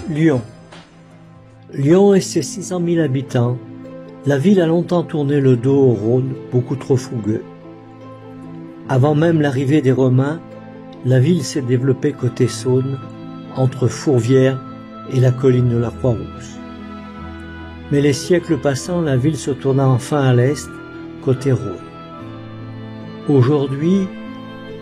Lyon. Lyon et ses 600 000 habitants, la ville a longtemps tourné le dos au Rhône, beaucoup trop fougueux. Avant même l'arrivée des Romains, la ville s'est développée côté Saône, entre Fourvière et la colline de la Croix-Rousse. Mais les siècles passant, la ville se tourna enfin à l'est, côté Rhône. Aujourd'hui,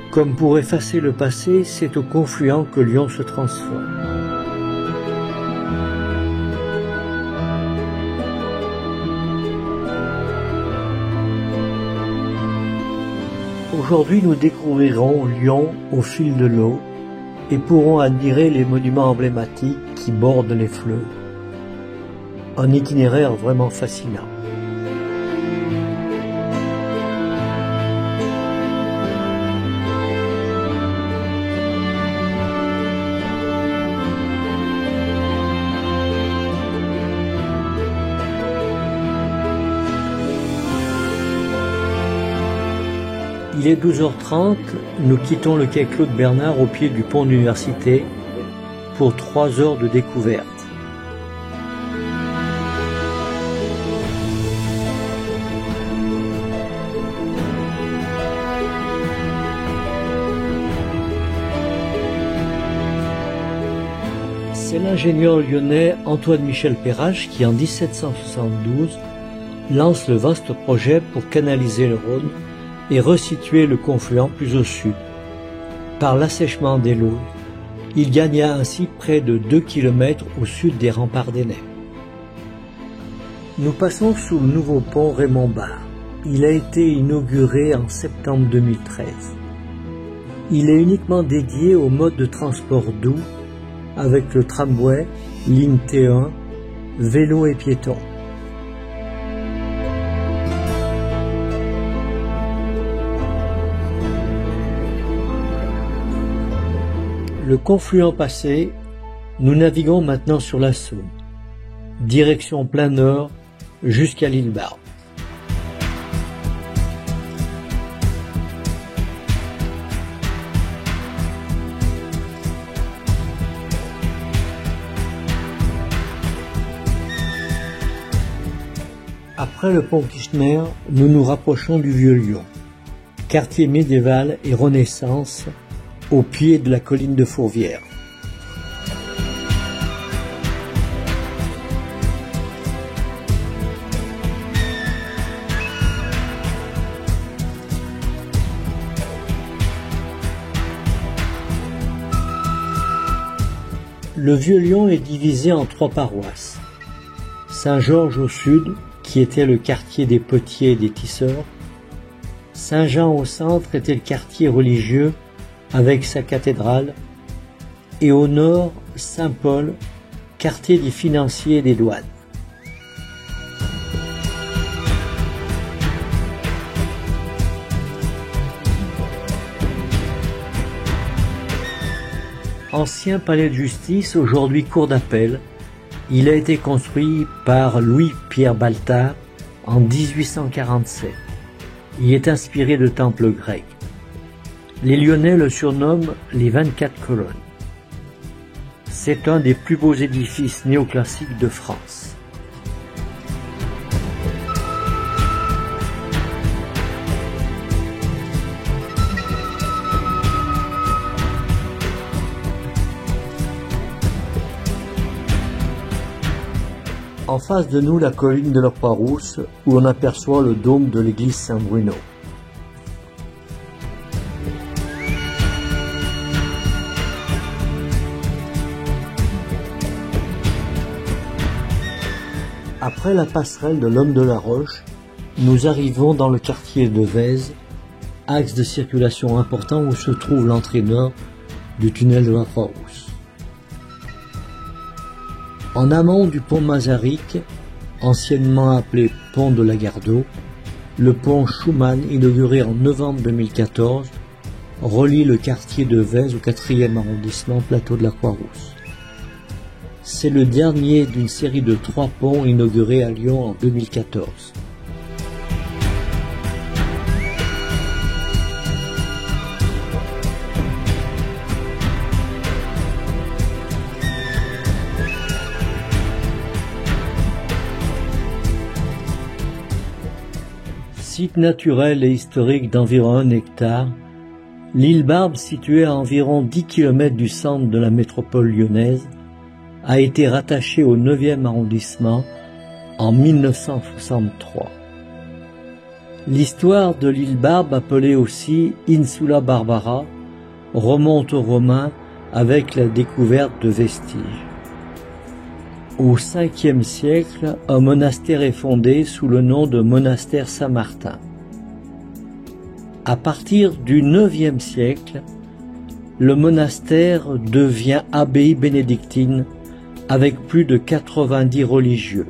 comme pour effacer le passé, c'est au confluent que Lyon se transforme. Aujourd'hui, nous découvrirons Lyon au fil de l'eau et pourrons admirer les monuments emblématiques qui bordent les fleuves. Un itinéraire vraiment fascinant. Il est 12h30, nous quittons le quai Claude Bernard au pied du pont de l'Université pour 3 heures de découverte. C'est l'ingénieur lyonnais Antoine-Michel Perrache qui, en 1772, lance le vaste projet pour canaliser le Rhône et resituer le confluent plus au sud. Par l'assèchement des Laudes, il gagna ainsi près de 2 km au sud des remparts des Nez. Nous passons sous le nouveau pont Raymond Barre. Il a été inauguré en septembre 2013. Il est uniquement dédié au mode de transport doux avec le tramway, ligne T1, vélo et piétons. Le confluent passé, nous naviguons maintenant sur la Saône, direction plein nord jusqu'à l'île Barbe. Après le pont Kirchner, nous nous rapprochons du Vieux-Lyon, quartier médiéval et Renaissance, au pied de la colline de Fourvière. Le Vieux-Lyon est divisé en 3 paroisses. Saint-Georges au sud, qui était le quartier des potiers et des tisseurs. Saint-Jean au centre était le quartier religieux avec sa cathédrale, et au nord, Saint-Paul, quartier des financiers et des douanes. Ancien palais de justice, aujourd'hui cour d'appel, il a été construit par Louis-Pierre Baltard en 1847. Il est inspiré de temples grecs. Les Lyonnais le surnomment les 24 colonnes. C'est un des plus beaux édifices néoclassiques de France. En face de nous, la colline de la Croix-Rousse, où on aperçoit le dôme de l'église Saint-Bruno. Après la passerelle de l'Homme de la Roche, nous arrivons dans le quartier de Vèze, axe de circulation important où se trouve l'entrée nord du tunnel de la Croix-Rousse. En amont du pont Mazaric, anciennement appelé pont de la Gare d'Eau, le pont Schumann, inauguré en novembre 2014, relie le quartier de Vèze au 4e arrondissement, plateau de la Croix-Rousse. C'est le dernier d'une série de 3 ponts inaugurés à Lyon en 2014. site naturel et historique d'environ 1 hectare, l'île Barbe, située à environ 10 km du centre de la métropole lyonnaise, a été rattachée au 9e arrondissement en 1963. L'histoire de l'île Barbe, appelée aussi Insula Barbara, remonte aux Romains avec la découverte de vestiges. Au 5e siècle, un monastère est fondé sous le nom de monastère Saint-Martin. À partir du 9e siècle, le monastère devient abbaye bénédictine avec plus de 90 religieux.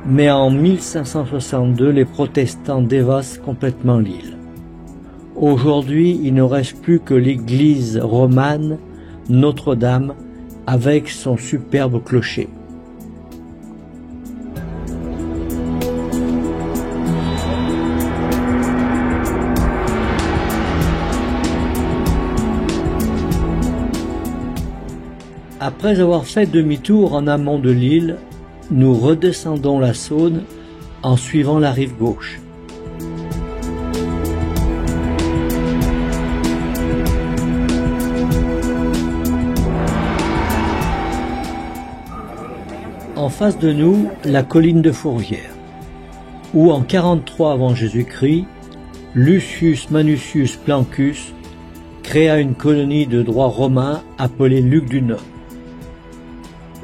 Mais en 1562, les protestants dévastent complètement l'île. Aujourd'hui, il ne reste plus que l'église romane Notre-Dame avec son superbe clocher. Après avoir fait demi-tour en amont de l'île, nous redescendons la Saône en suivant la rive gauche. En face de nous, la colline de Fourvière, où en 43 avant Jésus-Christ, Lucius Manucius Plancus créa une colonie de droit romain appelée Lugdunum.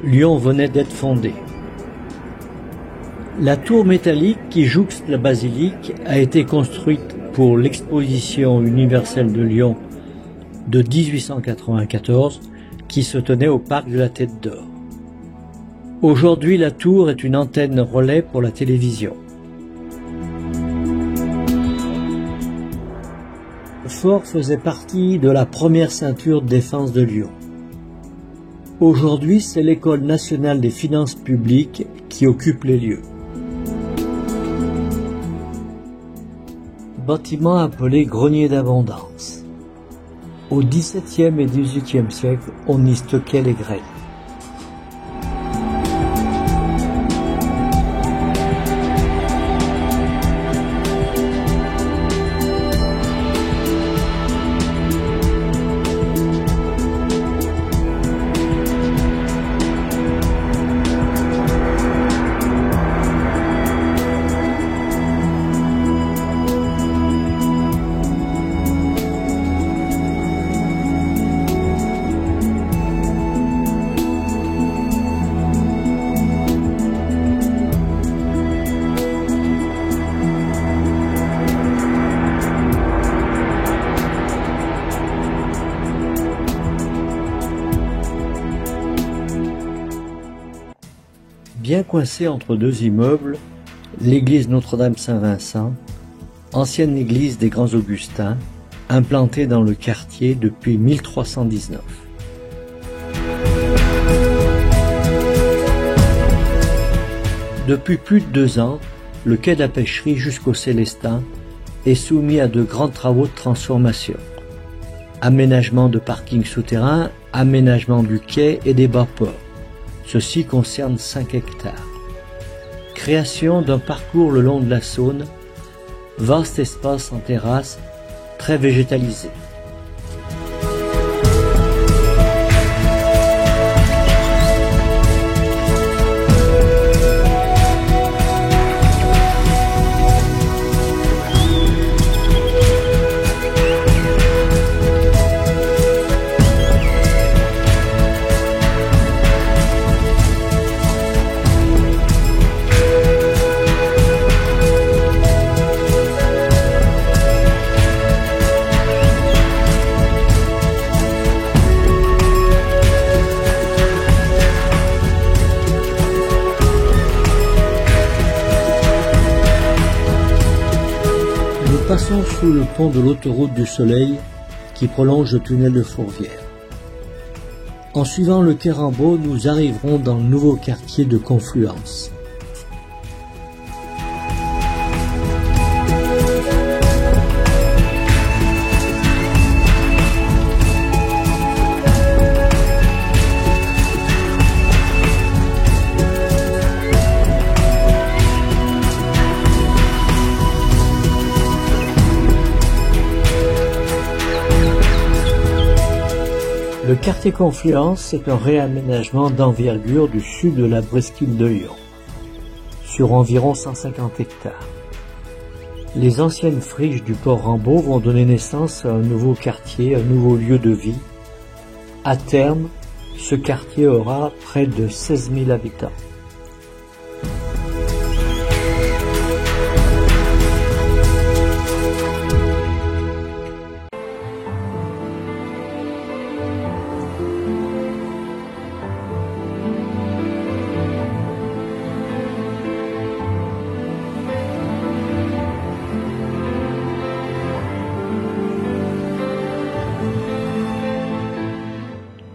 Lyon venait d'être fondée. La tour métallique qui jouxte la basilique a été construite pour l'exposition universelle de Lyon de 1894 qui se tenait au parc de la Tête d'Or. Aujourd'hui, la tour est une antenne relais pour la télévision. Le fort faisait partie de la première ceinture de défense de Lyon. Aujourd'hui, c'est l'École nationale des finances publiques qui occupe les lieux. Bâtiment appelé grenier d'abondance. Au XVIIe et XVIIIe siècle, on y stockait les graines. Bien coincé entre deux immeubles, l'église Notre-Dame-Saint-Vincent, ancienne église des Grands Augustins, implantée dans le quartier depuis 1319. Depuis plus de 2 ans, le quai de la pêcherie jusqu'au Célestin est soumis à de grands travaux de transformation. Aménagement de parking souterrain, aménagement du quai et des bas-ports. Ceci concerne 5 hectares. Création d'un parcours le long de la Saône, vaste espace en terrasse, très végétalisé. Passons sous le pont de l'autoroute du Soleil qui prolonge le tunnel de Fourvière. En suivant le quai Rambaud, nous arriverons dans le nouveau quartier de Confluence. Le quartier Confluence est un réaménagement d'envergure du sud de la presqu'île de Lyon, sur environ 150 hectares. Les anciennes friches du port Rambaud vont donner naissance à un nouveau quartier, un nouveau lieu de vie. À terme, ce quartier aura près de 16 000 habitants.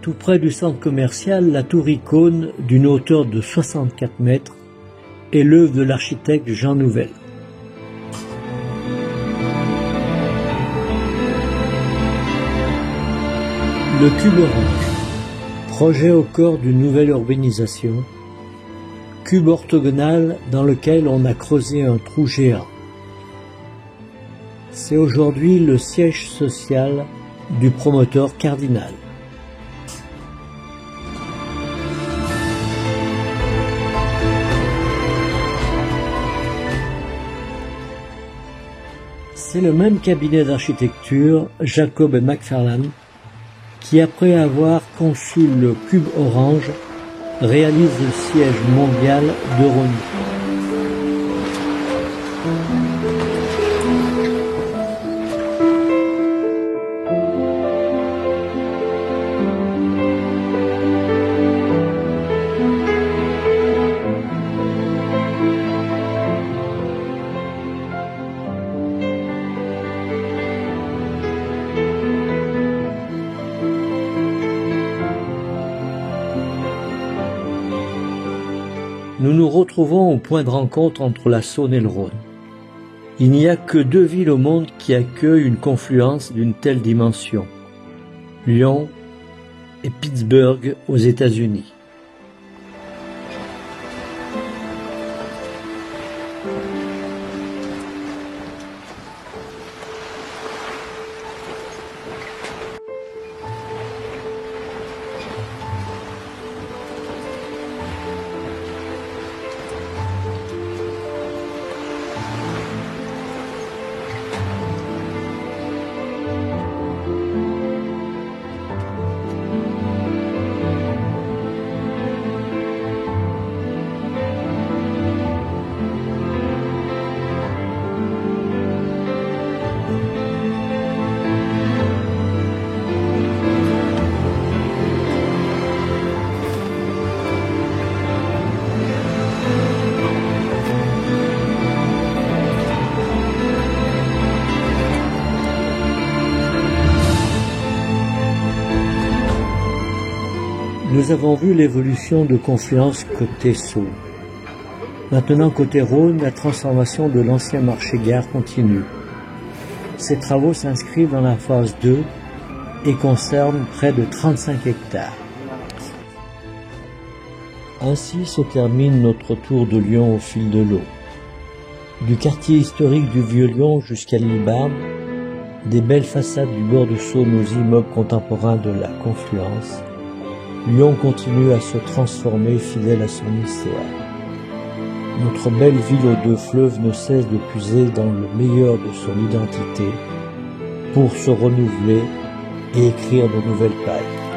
Tout près du centre commercial, la tour icône, d'une hauteur de 64 mètres, est l'œuvre de l'architecte Jean Nouvel. Le cube orange, projet au cœur d'une nouvelle urbanisation, cube orthogonal dans lequel on a creusé un trou géant. C'est aujourd'hui le siège social du promoteur Cardinal. C'est le même cabinet d'architecture, Jacob et McFarlane, qui après avoir conçu le cube orange, réalise le siège mondial d'Euronic. Nous nous retrouvons au point de rencontre entre la Saône et le Rhône. Il n'y a que 2 villes au monde qui accueillent une confluence d'une telle dimension, Lyon et Pittsburgh aux États-Unis. Nous avons vu l'évolution de Confluence côté Saône. Maintenant côté Rhône, la transformation de l'ancien marché-gare continue. Ces travaux s'inscrivent dans la phase 2 et concernent près de 35 hectares. Ainsi se termine notre tour de Lyon au fil de l'eau. Du quartier historique du Vieux-Lyon jusqu'à Libarbe, des belles façades du bord de Saône aux immeubles contemporains de la Confluence, Lyon continue à se transformer fidèle à son histoire. Notre belle ville aux 2 fleuves ne cesse de puiser dans le meilleur de son identité pour se renouveler et écrire de nouvelles pages.